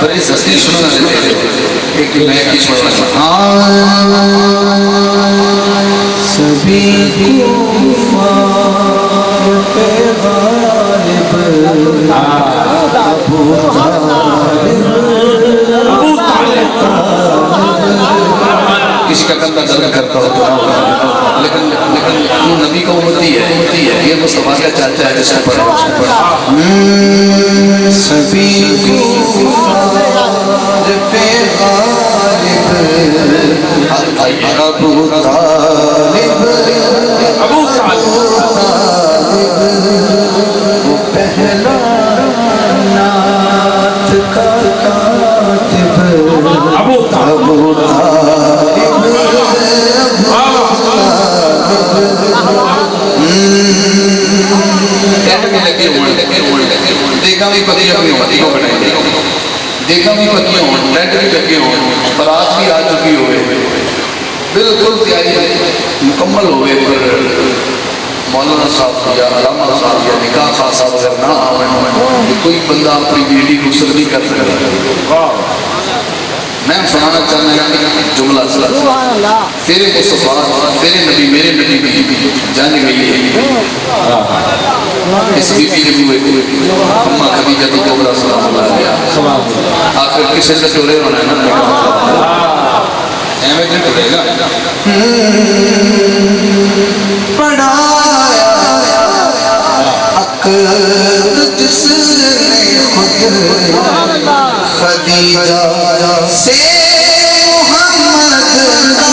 پر اس ہستی سننا دیتے ایک میں کی چھوڑ رہا سبھی کفار پہ غالب ابو طالب کسی کا کندھا درد کرتا ہو لیکن وہ نبی کو امتی ہے یہ مصطفیٰ کا چاہتا ہے جس پر سبھی کفار پہ غالب ابو طالب وہ پہلا نعت کا کاتب ابو طالب دیکھا بھی پتیاں بھی ہوں دیکھا بھی پتیاں ہوں ٹینٹ بھی لگے ہوں برات بھی آ چکی ہوئے بالکل تیاری مکمل ہوئے پر مولانا صاحب یا علامہ صاحب یا نکاح صاحب اگر نہ آئے کوئی بندہ اپنی بیٹی کو رخصت نہیں کر سکتا میں سنانا چاہنا ہے جملہ تیرے مصطفیٰ تیرے نبی میرے نبی بھی جان گئی ہے اس بی بی نے ہوئے امہ خدیجہ تو کبرا سلام اللہ علیہ آخر کسے سے چورے ہونا ہے نا احمد نے پڑھے گا پڑھایا عقد جس نے خود خدیجہ سے محمد